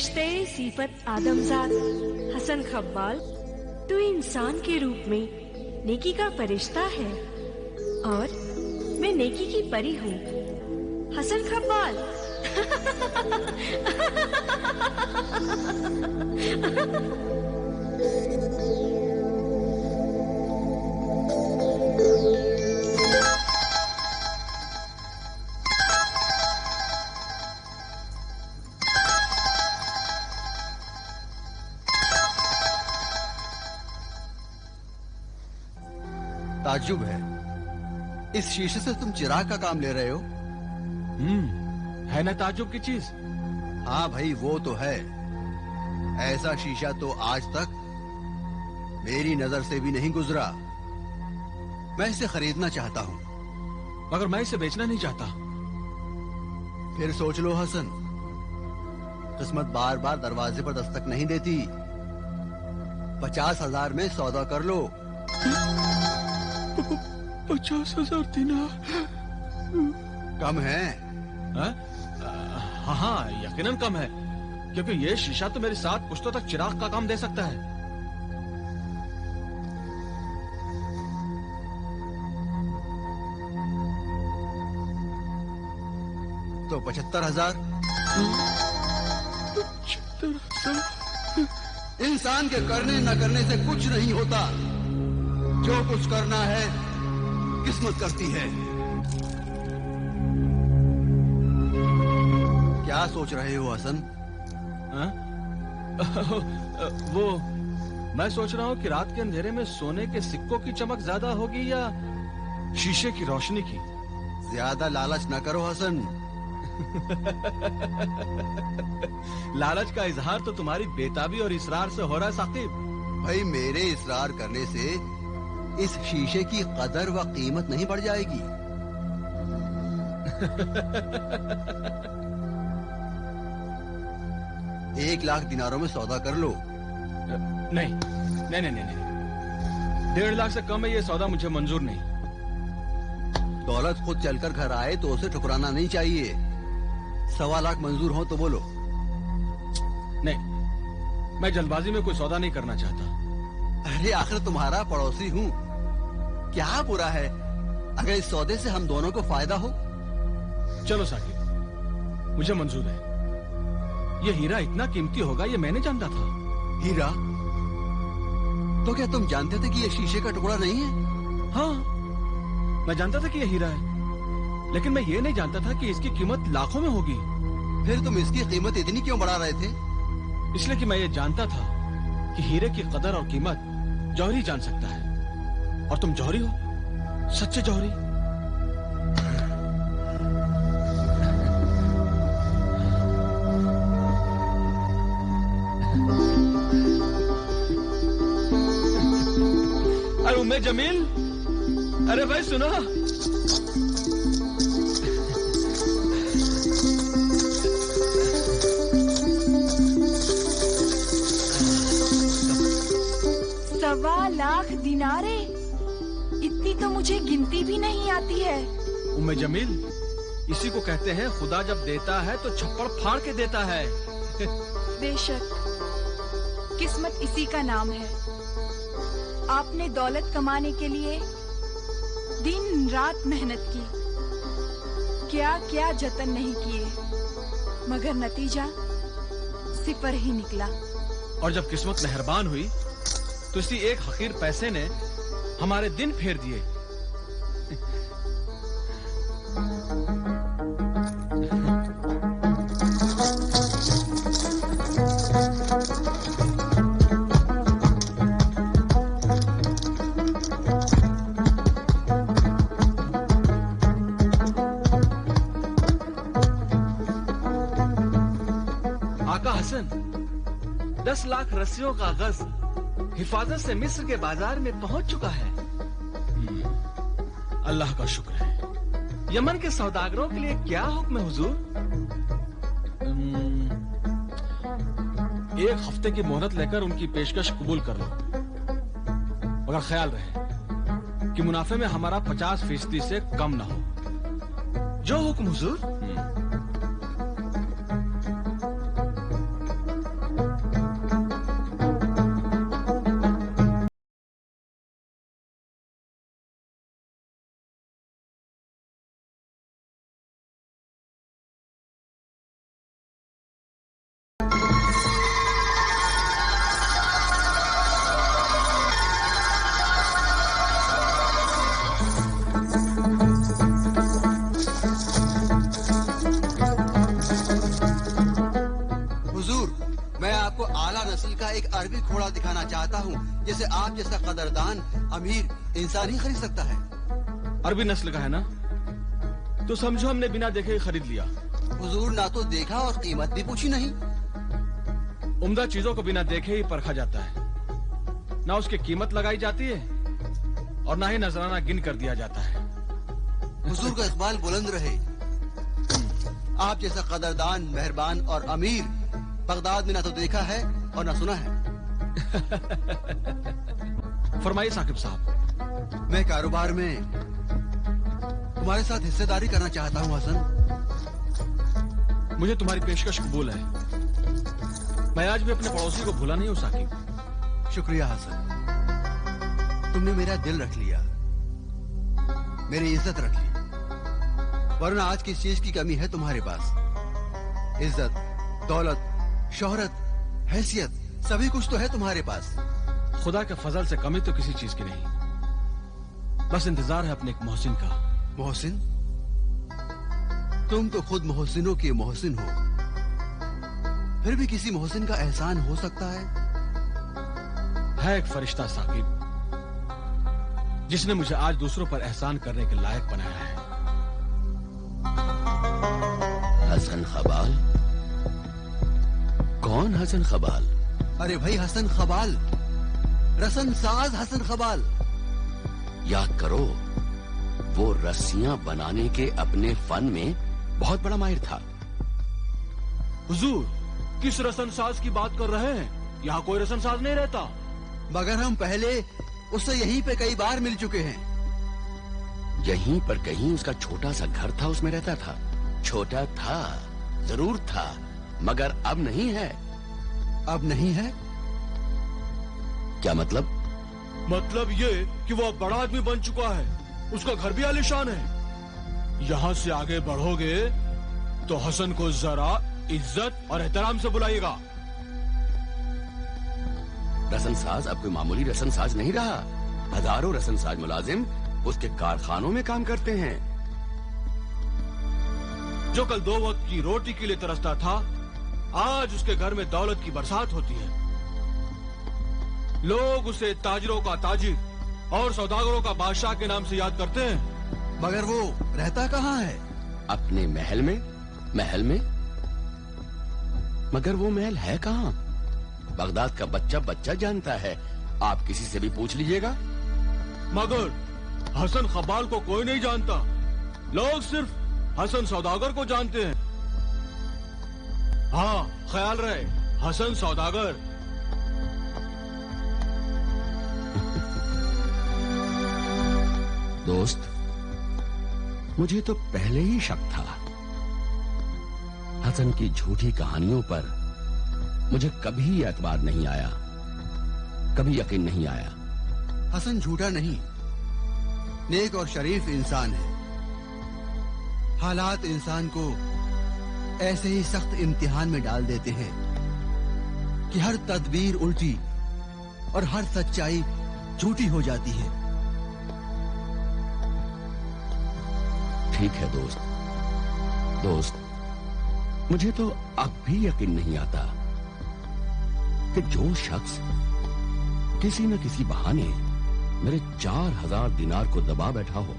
फरिश्ते सिफत आदमजाद हसन खब्बाल, तू इंसान के रूप में नेकी का फरिश्ता है और मैं नेकी की परी हूँ। हसन खब्बाल। ताज्जुब है, इस शीशे से तुम चिराग का काम ले रहे हो? है ना ताज्जुब की चीज? हाँ भाई, वो तो है। ऐसा शीशा तो आज तक मेरी नजर से भी नहीं गुजरा। मैं इसे खरीदना चाहता हूँ, मगर मैं इसे बेचना नहीं चाहता। फिर सोच लो हसन, किस्मत बार बार दरवाजे पर दस्तक नहीं देती। 50,000 में सौदा कर लो। 50,000 दिनार कम है? हाँ हाँ, यकीनन कम है, क्योंकि ये शीशा तो मेरे साथ पुश्तों तक चिराग का काम दे सकता है। तो 75,000। 75,000? इंसान के करने न करने से कुछ नहीं होता। जो कुछ करना है किस्मत करती है। क्या सोच रहे हो हसन? वो मैं सोच रहा हूँ कि रात के अंधेरे में सोने के सिक्कों की चमक ज्यादा होगी या शीशे की रोशनी की। ज्यादा लालच न करो हसन। लालच का इजहार तो तुम्हारी बेताबी और इसरार से हो रहा है साकिब। भाई, मेरे इसरार करने से इस शीशे की कदर व कीमत नहीं बढ़ जाएगी। 1,00,000 दिनारों में सौदा कर लो। नहीं नहीं नहीं नहीं, 1.5 लाख से कम है ये सौदा, मुझे मंजूर नहीं। दौलत खुद चलकर घर आए तो उसे ठुकराना नहीं चाहिए। 1.25 लाख मंजूर हो तो बोलो। नहीं, मैं जल्दबाजी में कोई सौदा नहीं करना चाहता। अरे आखिर तुम्हारा पड़ोसी हूँ, क्या बुरा है अगर इस सौदे से हम दोनों को फायदा हो? चलो साकिब, मुझे मंजूर है। ये हीरा इतना कीमती होगा ये मैंने जानता था। हीरा? तो क्या तुम जानते थे कि ये शीशे का टुकड़ा नहीं है? हाँ, मैं जानता था कि ये हीरा है, लेकिन मैं ये नहीं जानता था कि इसकी कीमत लाखों में होगी। फिर तुम इसकी कीमत इतनी क्यों बढ़ा रहे थे? इसलिए कि मैं ये जानता था कि हीरे की कदर और कीमत जौहरी जान सकता है, और तुम जौहरी हो, सच्चे जौहरी। अरे उम्मे जमील, अरे भाई सुनो। $1.25 दिनारे, इतनी तो मुझे गिनती भी नहीं आती है। उम्मे जमील, इसी को कहते हैं खुदा जब देता है तो छप्पड़ फाड़ के देता है। बेशक, किस्मत इसी का नाम है। आपने दौलत कमाने के लिए दिन रात मेहनत की, क्या क्या जतन नहीं किए, मगर नतीजा सिफर ही निकला। और जब किस्मत मेहरबान हुई तो इसी एक हकीर पैसे ने हमारे दिन फेर दिए। आका हसन, 10 लाख रस्सियों का गज हिफाजत से मिस्र के बाजार में पहुंच चुका है। अल्लाह का शुक्र है। यमन के सौदागरों के लिए क्या हुक्म है हुजूर? 1 हफ्ते की मोहलत लेकर उनकी पेशकश कबूल कर लो, मगर ख्याल रहे कि मुनाफे में हमारा 50% से कम ना हो। जो हुक्म हुजूर। अरबी घोड़ा दिखाना चाहता हूँ जिसे आप जैसा कदरदान अमीर इंसान ही खरीद सकता है। अरबी नस्ल का है ना, तो समझो हमने बिना देखे ही खरीद लिया। हुजूर ना तो देखा और कीमत भी पूछी नहीं। उम्दा चीजों को बिना देखे ही परखा जाता है, ना उसकी कीमत लगाई जाती है और ना ही नजराना गिन कर दिया जाता है। हुजूर का इकबाल बुलंद रहे। आप जैसा कदरदान, मेहरबान और अमीर बगदाद में ना तो देखा है और ना सुना है। फरमाइए साकिब साहब। मैं कारोबार में तुम्हारे साथ हिस्सेदारी करना चाहता हूँ हसन। मुझे तुम्हारी पेशकश कबूल है। मैं आज भी अपने पड़ोसी को भूला नहीं हूँ साकिब। शुक्रिया हसन, तुमने मेरा दिल रख लिया, मेरी इज्जत रख ली। वरना आज किस चीज की कमी है तुम्हारे पास? इज्जत, दौलत, शोहरत, हैसियत, सभी कुछ तो है तुम्हारे पास। खुदा के फजल से कमी तो किसी चीज की नहीं, बस इंतजार है अपने एक मोहसिन का। मोहसिन? तुम तो खुद मोहसिनों के मोहसिन हो, फिर भी किसी मोहसिन का एहसान हो सकता है एक फरिश्ता साकिब, जिसने मुझे आज दूसरों पर एहसान करने के लायक बनाया है। हसन खबाल? कौन हसन खबाल? अरे भाई हसन खबाल, रसन साज हसन खबाल। याद करो, वो रस्सियां बनाने के अपने फन में बहुत बड़ा माहिर था। हुजूर, किस रसनसाज की बात कर रहे हैं? यहाँ कोई रसनसाज नहीं रहता। मगर हम पहले उससे यहीं पे कई बार मिल चुके हैं। यहीं पर कहीं उसका छोटा सा घर था, उसमें रहता था। छोटा था, जरूर था, मगर अब नहीं है। अब नहीं है? क्या मतलब? मतलब ये कि वो अब बड़ा आदमी बन चुका है, उसका घर भी आलीशान है। यहाँ से आगे बढ़ोगे तो हसन को जरा इज्जत और एहतराम से बुलाइएगा। रसनसाज अब कोई मामूली रसनसाज नहीं रहा। हजारों रसनसाज मुलाजिम उसके कारखानों में काम करते हैं। जो कल 2 वक्त की रोटी के लिए तरसता था, आज उसके घर में दौलत की बरसात होती है। लोग उसे ताजिरों का ताजिर और सौदागरों का बादशाह के नाम से याद करते हैं। मगर वो रहता कहाँ है? अपने महल में। महल में? मगर वो महल है कहाँ? बगदाद का बच्चा बच्चा जानता है, आप किसी से भी पूछ लीजिएगा। मगर हसन खबाल को कोई नहीं जानता। लोग सिर्फ हसन सौदागर को जानते हैं। हाँ, ख्याल रहे, हसन सौदागर। दोस्त, मुझे तो पहले ही शक था। हसन की झूठी कहानियों पर मुझे कभी एतबार नहीं आया, कभी यकीन नहीं आया। हसन झूठा नहीं, नेक और शरीफ इंसान है। हालात इंसान को ऐसे ही सख्त इम्तिहान में डाल देते हैं कि हर तदबीर उल्टी और हर सच्चाई झूठी हो जाती है। ठीक है दोस्त, मुझे तो अब भी यकीन नहीं आता कि जो शख्स किसी न किसी बहाने मेरे 4000 दिनार को दबा बैठा हो,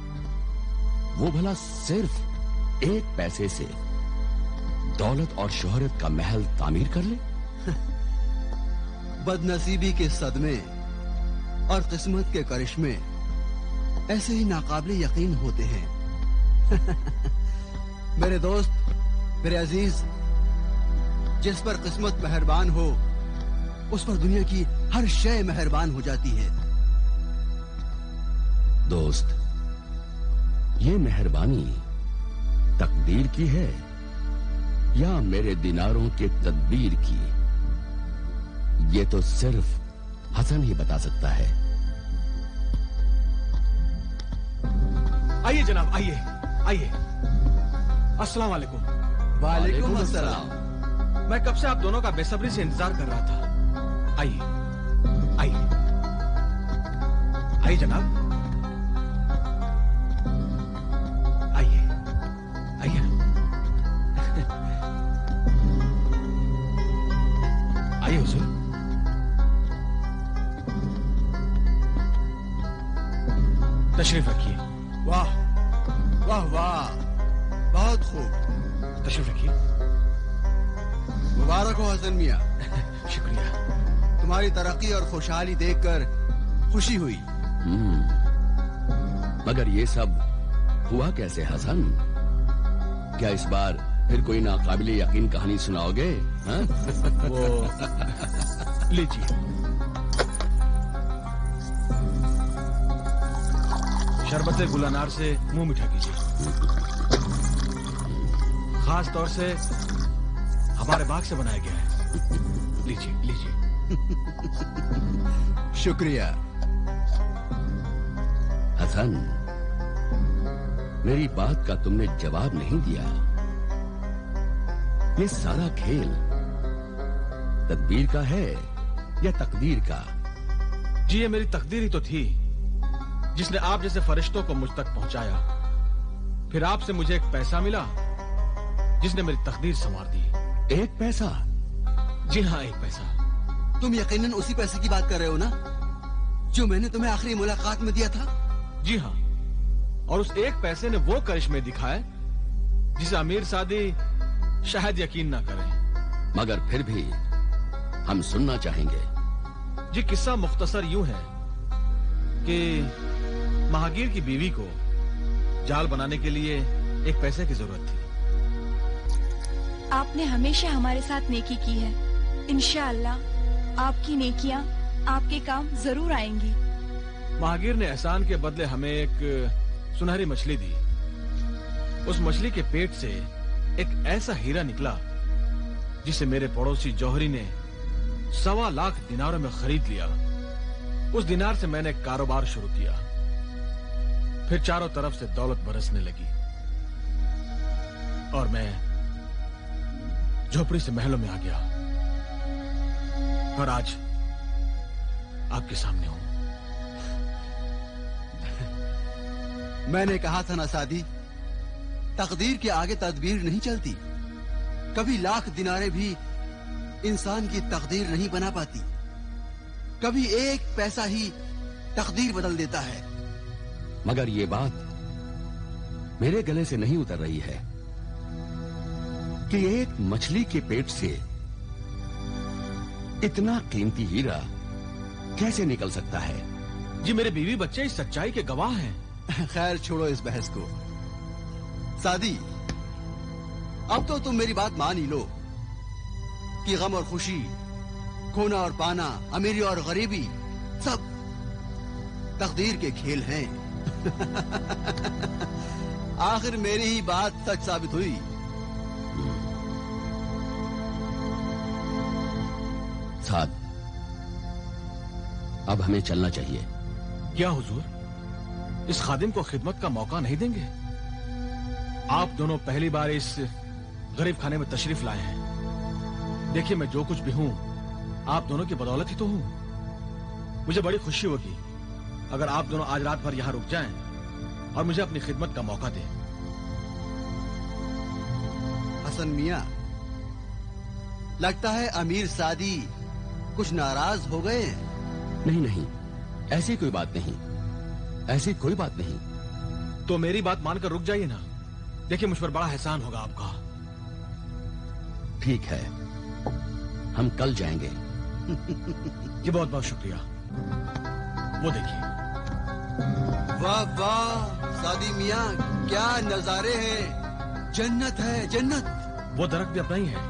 वो भला सिर्फ 1 पैसे से दौलत और शोहरत का महल तामीर कर ले। बदनसीबी के सदमे और किस्मत के करिश्मे ऐसे ही नाकाबिले यकीन होते हैं। मेरे दोस्त, मेरे अजीज, जिस पर किस्मत मेहरबान हो उस पर दुनिया की हर शय मेहरबान हो जाती है। दोस्त, ये मेहरबानी तकदीर की है या मेरे दिनारों के तदबीर की, ये तो सिर्फ हसन ही बता सकता है। आइए जनाब, आइए। अस्सलाम वालेकुम। वालेकुम अस्सलाम। मैं कब से आप दोनों का बेसब्री से इंतजार कर रहा था। आइए जनाब, आइए। आइए हुजूर। तशरीफ रखिए। वाह वाह वाह, बहुत खूब। तशरीफ रखिए। मुबारक हो हसन मियाँ। शुक्रिया। तुम्हारी तरक्की और खुशहाली देखकर खुशी हुई। मगर ये सब हुआ कैसे हसन? क्या इस बार फिर कोई नाकाबिले यकीन कहानी सुनाओगे? हाँ? वो लीजिए। शरबत गुलानार से मुंह मीठा कीजिए। खास तौर से हमारे बाग से बनाया गया है। लीजिए लीजिए। शुक्रिया। हसन, मेरी बात का तुमने जवाब नहीं दिया। ये सारा खेल तदबीर का है या तकदीर का? जी, ये मेरी तकदीर ही तो थी, जिसने आप जैसे फरिश्तों को मुझ तक पहुंचाया। फिर आपसे मुझे एक पैसा मिला, जिसने मेरी तकदीर संवार दी। एक पैसा? जी हाँ, एक पैसा। तुम यकीनन उसी पैसे की बात कर रहे हो ना, जो मैंने तुम्हें आखिरी मुलाकात में दिया था? जी हाँ, और उस एक पैसे ने वो करिश्मे दिखाए जिसे अमीर सादी शायद यकीन ना करें। मगर फिर भी हम सुनना चाहेंगे। जी, किस्सा मुख्तसर यूं है कि महागीर की बीवी को जाल बनाने के लिए एक पैसे की जरूरत थी। आपने हमेशा हमारे साथ नेकी की है। इंशाअल्लाह आपकी नेकियां आपके काम जरूर आएंगी। महागीर ने एहसान के बदले हमें एक सुनहरी मछली दी। उस मछली के पेट से एक ऐसा हीरा निकला जिसे मेरे पड़ोसी जौहरी ने 1.25 लाख दिनारों में खरीद लिया। उस दिनार से मैंने कारोबार शुरू किया। फिर चारों तरफ से दौलत बरसने लगी और मैं झोपड़ी से महलों में आ गया और आज आपके सामने हूं। मैंने कहा था ना सादी, तकदीर के आगे तदबीर नहीं चलती। कभी लाख दिनारे भी इंसान की तकदीर नहीं बना पाती। कभी एक पैसा ही तकदीर बदल देता है। मगर ये बात मेरे गले से नहीं उतर रही है कि एक मछली के पेट से इतना कीमती हीरा कैसे निकल सकता है? जी, मेरे बीवी बच्चे इस सच्चाई के गवाह हैं। खैर, छोड़ो इस बहस को। सादी, अब तो तुम मेरी बात मान ही लो कि गम और खुशी, खोना और पाना, अमीरी और गरीबी सब तकदीर के खेल हैं। आखिर मेरी ही बात सच साबित हुई। साद, अब हमें चलना चाहिए। क्या हुजूर, इस खादिम को खिदमत का मौका नहीं देंगे? आप दोनों पहली बार इस गरीब खाने में तशरीफ लाए हैं। देखिए, मैं जो कुछ भी हूं आप दोनों की बदौलत ही तो हूं। मुझे बड़ी खुशी होगी अगर आप दोनों आज रात भर यहां रुक जाएं और मुझे अपनी खिदमत का मौका दें। हसन मियां, लगता है अमीर सादी कुछ नाराज हो गए हैं। नहीं नहीं, ऐसी कोई बात नहीं, ऐसी कोई बात नहीं। तो मेरी बात मानकर रुक जाइए ना। देखिए, मुझ पर बड़ा एहसान होगा आपका। ठीक है, हम कल जाएंगे। जी, बहुत बहुत शुक्रिया। वो देखिए। वाह वाह सादी मियां, क्या नजारे हैं। जन्नत है, जन्नत। वो दरख्त भी अपना ही है।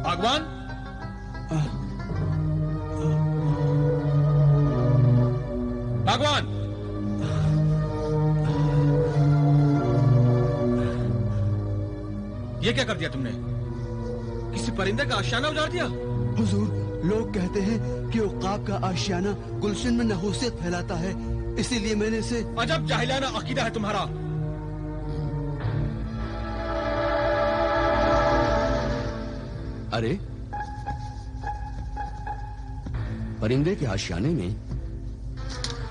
बागवान, बागवान, ये क्या कर दिया तुमने? किसी परिंदे का आशियाना उजाड़ दिया? हुजूर, लोग कहते हैं कि उक़ाब का आशियाना गुलशन में नहूसियत फैलाता है, इसीलिए मैंने इसे। अजब जाहिलाना अकीदा है तुम्हारा। अरे, परिंदे के आशियाने में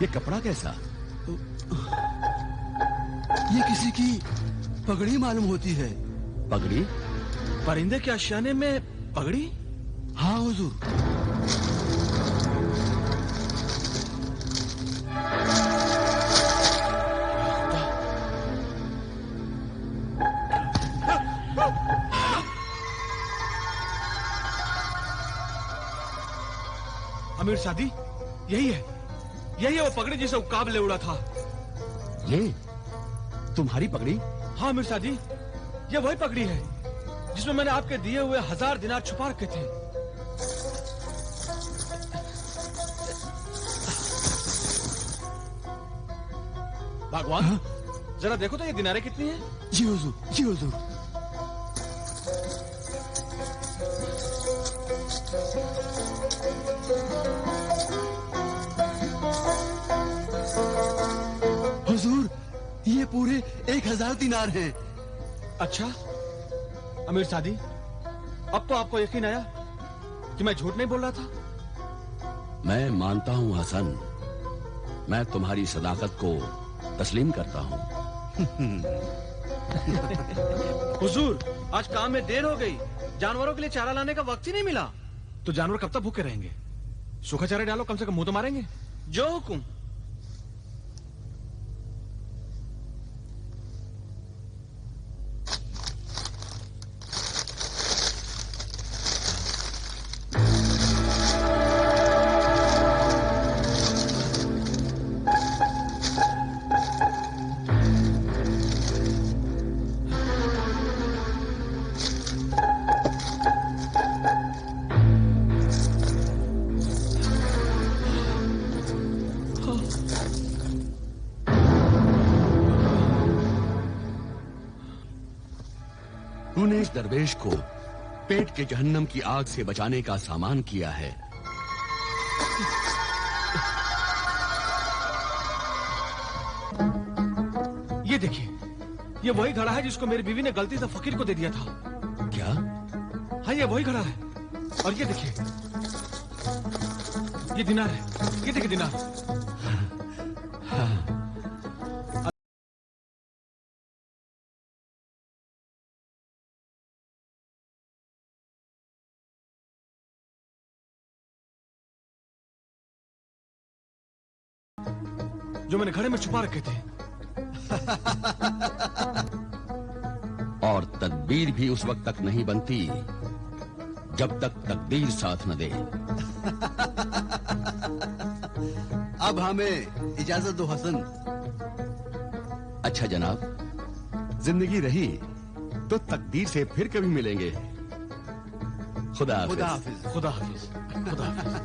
ये कपड़ा कैसा? ये किसी की पगड़ी मालूम होती है। पगड़ी? परिंदे के आशियाने में पगड़ी? हाँ हुजूर। अमीर सादी, यही है वो पगड़ी जिसे उकाब ले उड़ा था। ये तुम्हारी पगड़ी? हाँ अमीर सादी, ये वही पगड़ी है जिसमें मैंने आपके दिए हुए 1000 दिनार छुपा रखे थे। भगवान, जरा देखो तो ये दिनारें कितनी हैं? जी हुजूर, जी हुजूर। हुजूर, ये पूरे 1000 दिनार हैं। अच्छा अमीर सादी, अब तो आपको यकीन आया कि मैं झूठ नहीं बोल रहा था। मैं मानता हूँ हसन, मैं तुम्हारी सदाकत को तस्लीम करता हूँ। हुजूर, आज काम में देर हो गई, जानवरों के लिए चारा लाने का वक्त ही नहीं मिला। तो जानवर कब तक भूखे रहेंगे? सूखा चारा डालो, कम से कम मुंह तो मारेंगे। जो हुकुम। तूने इस दरवेश को पेट के जहन्नम की आग से बचाने का सामान किया है। ये देखिए, ये वही घड़ा है जिसको मेरी बीवी ने गलती से फकीर को दे दिया था। क्या? हाँ, ये वही घड़ा है। और ये देखिए, ये दिनार है। ये देखिए दिनार। जो मैंने घड़े में छुपा रखे थे। और तदबीर भी उस वक्त तक नहीं बनती जब तक तकदीर साथ न दे। अब हमें इजाजत दो हसन। अच्छा जनाब, जिंदगी रही तो तकदीर से फिर कभी मिलेंगे। खुदा हाफिज। खुदा हाफिज। खुदा हाफिज। खुदा हाफिज।